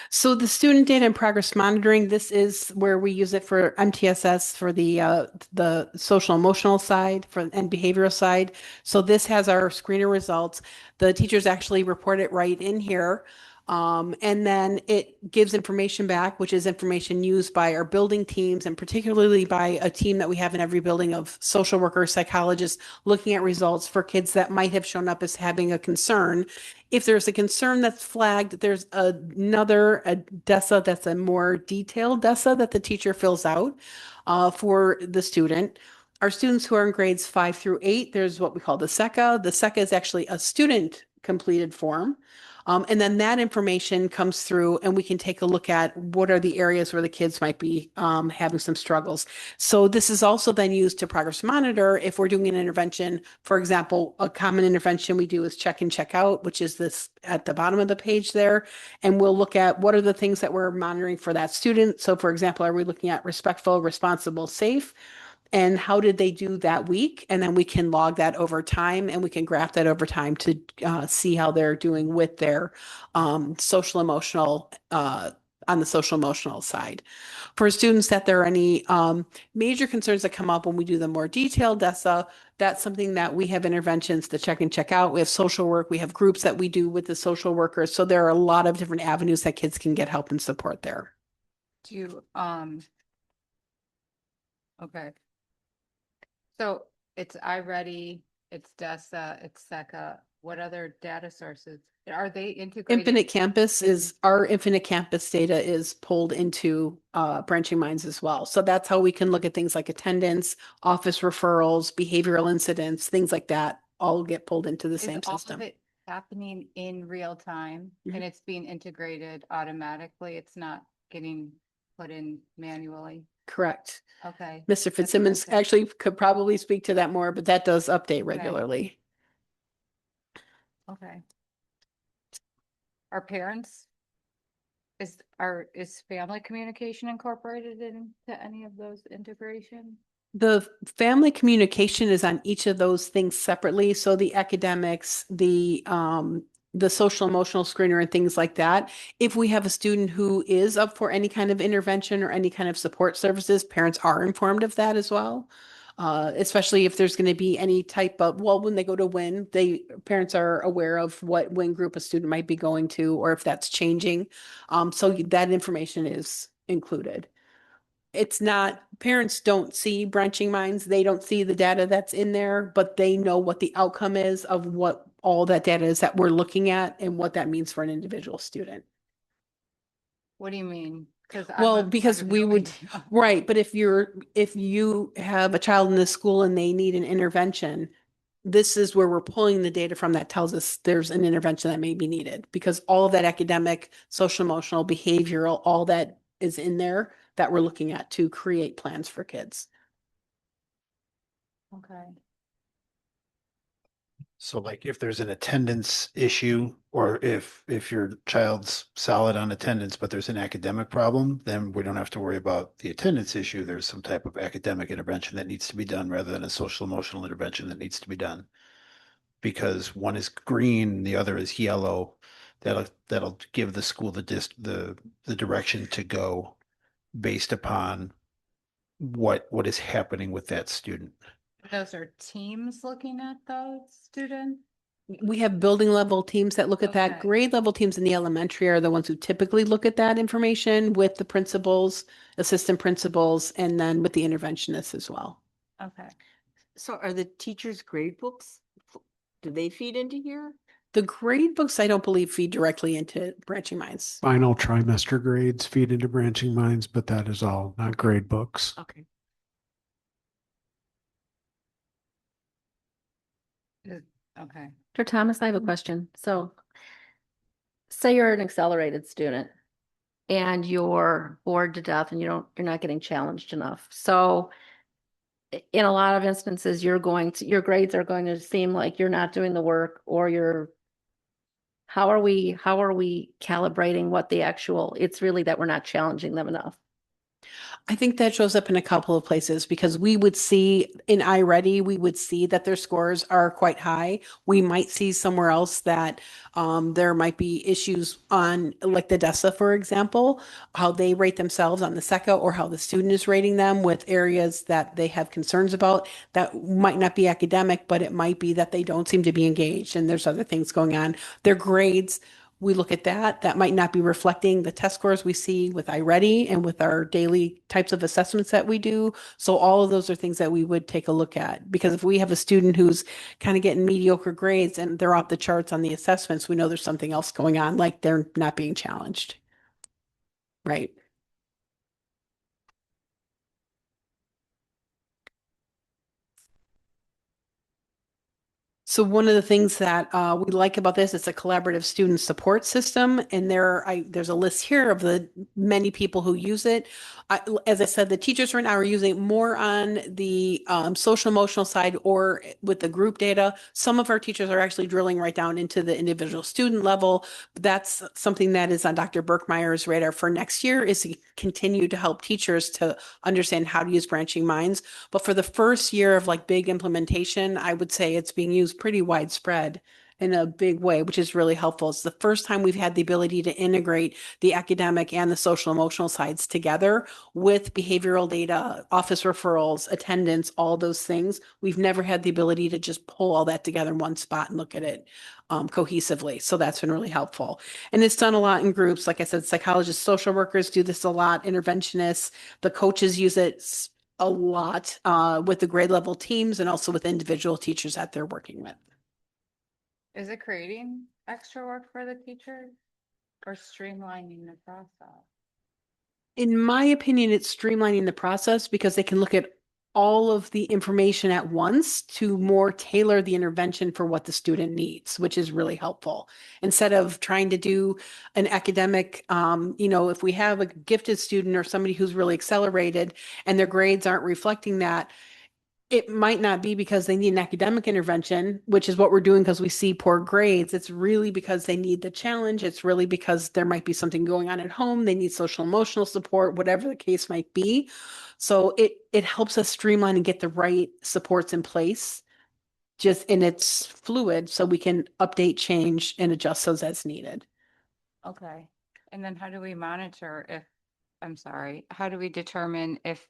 So the student data and progress monitoring, this is where we use it for MTSS for the social emotional side and behavioral side. So this has our screener results. The teachers actually report it right in here. And then it gives information back, which is information used by our building teams and particularly by a team that we have in every building of social workers, psychologists, looking at results for kids that might have shown up as having a concern. If there's a concern that's flagged, there's a DESA that's a more detailed DESA that the teacher fills out for the student. Our students who are in grades 5 through 8, there's what we call the SECA. The SECA is actually a student completed form. And then that information comes through and we can take a look at what are the areas where the kids might be having some struggles. So this is also then used to progress monitor if we're doing an intervention. For example, a common intervention we do is check in, check out, which is this at the bottom of the page there. And we'll look at what are the things that we're monitoring for that student. So for example, are we looking at respectful, responsible, safe? And how did they do that week? And then we can log that over time and we can graph that over time to see how they're doing with their social emotional on the social emotional side. For students that there are any major concerns that come up when we do the more detailed DESA, that's something that we have interventions to check and check out. We have social work, we have groups that we do with the social workers. So there are a lot of different avenues that kids can get help and support there. Do you, okay. So it's iReady, it's DESA, it's SECA. What other data sources? Are they integrated? Infinite Campus is our Infinite Campus data is pulled into Branching Minds as well. So that's how we can look at things like attendance, office referrals, behavioral incidents, things like that all get pulled into the Is same all of system. it happening in real time Mhm. and it's being integrated automatically? It's not getting put in manually? Correct. Okay. Mr. That's Fitzsimmons perfect. actually could probably speak to that more, but that does update regularly. Okay. Are parents, is family communication incorporated into any of those integration? The family communication is on each of those things separately. So the academics, the social emotional screener and things like that. If we have a student who is up for any kind of intervention or any kind of support services, parents are informed of that as well. Especially if there's going to be any type of, well, when they go to WIN, parents are aware of what WIN group a student might be going to, or if that's changing. So that information is included. It's not, parents don't see Branching Minds. They don't see the data that's in there, but they know what the outcome is of what all that data is that we're looking at and what that means for an individual student. What do you mean? Well, because we would, right, but if you have a child in the school and they need an intervention, this is where we're pulling the data from that tells us there's an intervention that may be needed because all of that academic, social, emotional, behavioral, all that is in there that we're looking at to create plans for kids. Okay. So like if there's an attendance issue or if your child's solid on attendance, but there's an academic problem, then we don't have to worry about the attendance issue. There's some type of academic intervention that needs to be done rather than a social emotional intervention that needs to be done. Because one is green, the other is yellow. That'll give the school the direction to go based upon what is happening with that student. Those are teams looking at those students? We have building level teams that look at that. Okay. Grade level teams in the elementary are the ones who typically look at that information with the principals, assistant principals, and then with the interventionists as well. Okay. So are the teachers' grade books, do they feed into here? The grade books, I don't believe, feed directly into Branching Minds. Final trimester grades feed into Branching Minds, but that is all, not grade books. Okay. Okay. Dr. Thomas, I have a question. So say you're an accelerated student and you're bored to death and you're not getting challenged enough. So in a lot of instances, your grades are going to seem like you're not doing the work or how are we calibrating what the actual, it's really that we're not challenging them enough. I think that shows up in a couple of places because we would see in iReady, we would see that their scores are quite high. We might see somewhere else that there might be issues on like the DESA, for example, how they rate themselves on the SECA or how the student is rating them with areas that they have concerns about. That might not be academic, but it might be that they don't seem to be engaged and there's other things going on. Their grades, we look at that. That might not be reflecting the test scores we see with iReady and with our daily types of assessments that we do. So all of those are things that we would take a look at, because if we have a student who's kind of getting mediocre grades and they're off the charts on the assessments, we know there's something else going on, like they're not being challenged. Right. So one of the things that we like about this, it's a collaborative student support system, and there's a list here of the many people who use it. As I said, the teachers right now are using it more on the social emotional side or with the group data. Some of our teachers are actually drilling right down into the individual student level. That's something that is on Dr. Berkmeyer's radar for next year, is to continue to help teachers to understand how to use branching minds. But for the first year of like big implementation, I would say it's being used pretty widespread in a big way, which is really helpful. It's the first time we've had the ability to integrate the academic and the social emotional sides together with behavioral data, office referrals, attendance, all those things. We've never had the ability to just pull all that together in one spot and look at it cohesively. So that's been really helpful. And it's done a lot in groups. Like I said, psychologists, social workers do this a lot, interventionists, the coaches use it a lot with the grade level teams and also with individual teachers that they're working with. Is it creating extra work for the teacher or streamlining the process? In my opinion, it's streamlining the process because they can look at all of the information at once to more tailor the intervention for what the student needs, which is really helpful. Instead of trying to do an academic, if we have a gifted student or somebody who's really accelerated and their grades aren't reflecting that, it might not be because they need an academic intervention, which is what we're doing because we see poor grades. It's really because they need the challenge. It's really because there might be something going on at home. They need social emotional support, whatever the case might be. So it helps us streamline and get the right supports in place. And it's fluid, so we can update, change, and adjust those as needed. Okay. And then how do we how do we determine if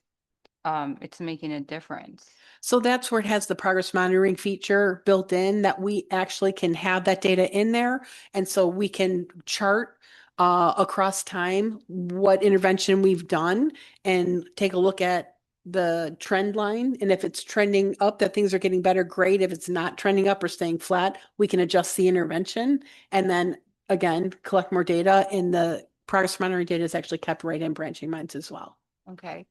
it's making a difference? So that's where it has the progress monitoring feature built in, that we actually can have that data in there. And so we can chart across time what intervention we've done and take a look at the trend line. And if it's trending up, that things are getting better, great. If it's not trending up or staying flat, we can adjust the intervention and then again, collect more data. And the progress monitoring data is actually kept right in branching minds as well. Okay,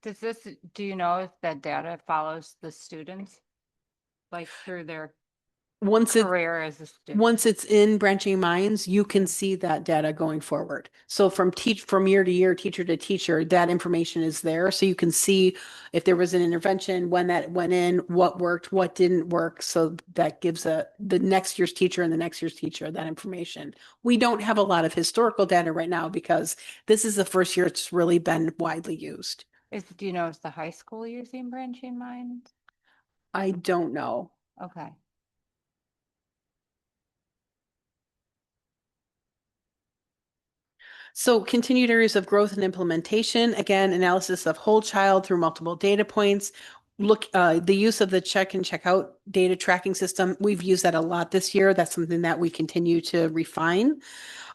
do you know if that data follows the students? Like through their career as a student? Once it's in branching minds, you can see that data going forward. So from year to year, teacher to teacher, that information is there. So you can see if there was an intervention, when that went in, what worked, what didn't work. So that gives the next year's teacher and the next year's teacher that information. We don't have a lot of historical data right now because this is the first year it's really been widely used. Do you know, is the high school using branching minds? I don't know. Okay. So continued areas of growth and implementation, again, analysis of whole child through multiple data points. The use of the check and check out data tracking system. We've used that a lot this year. That's something that we continue to refine.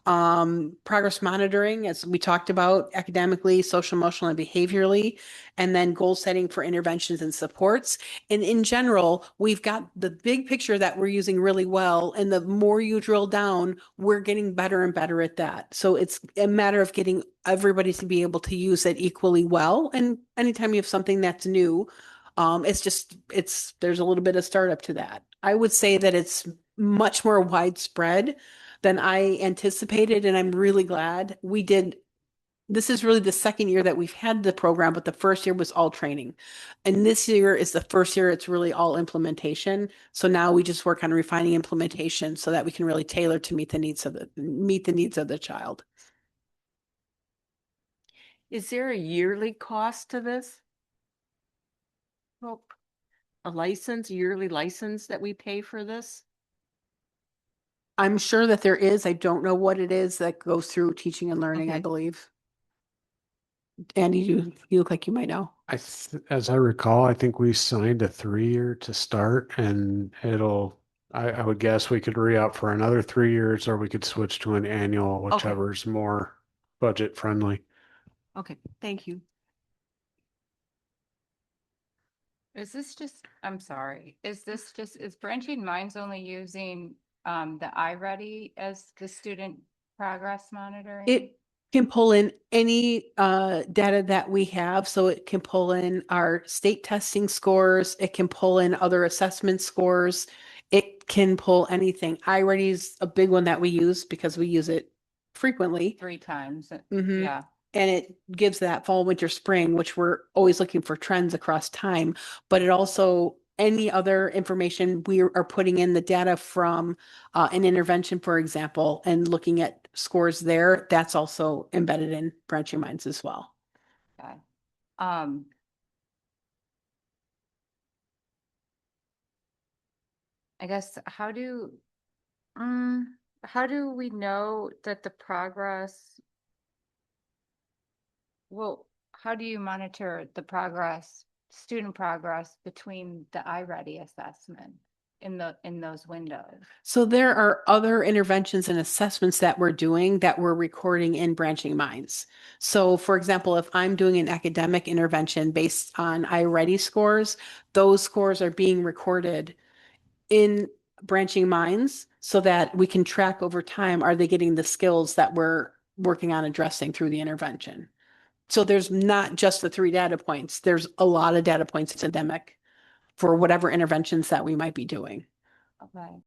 Progress monitoring, as we talked about, academically, social, emotional, and behaviorally, and then goal setting for interventions and supports. And in general, we've got the big picture that we're using really well. And the more you drill down, we're getting better and better at that. So it's a matter of getting everybody to be able to use it equally well. And anytime you have something that's new, there's a little bit of startup to that. I would say that it's much more widespread than I anticipated. And I'm really glad we did. This is really the second year that we've had the program, but the first year was all training. And this year is the first year it's really all implementation. So now we just work on refining implementation so that we can really tailor to meet the needs of the child. Is there a yearly cost to this? Well, yearly license that we pay for this? I'm sure that there is. I don't know what it is that goes through teaching and learning, I Okay. believe. Andy, you look like you might know. As I recall, I think we signed a 3-year to start, and it'll I would guess we could re-up for another 3 years, or we could switch to an annual, Okay. whichever's more budget friendly. Okay, thank you. Is this just, I'm sorry, is Branching Minds only using the iReady as the student progress monitoring? It can pull in any data that we have. So it can pull in our state testing scores. It can pull in other assessment scores. It can pull anything. iReady is a big one that we use because we use it frequently. 3 times, Mhm. yeah. And it gives that fall, winter, spring, which we're always looking for trends across time. But it also, any other information, we are putting in the data from an intervention, for example, and looking at scores there, that's also embedded in Branching Minds as well. Okay. I guess how do we know that the progress? Well, how do you monitor the progress, student progress between the iReady assessment in those windows? So there are other interventions and assessments that we're doing that we're recording in Branching Minds. So for example, if I'm doing an academic intervention based on iReady scores, those scores are being recorded in Branching Minds so that we can track over time, are they getting the skills that we're working on addressing through the intervention? So there's not just the 3 data points. There's a lot of data points. It's endemic for whatever interventions that we might be doing. Okay.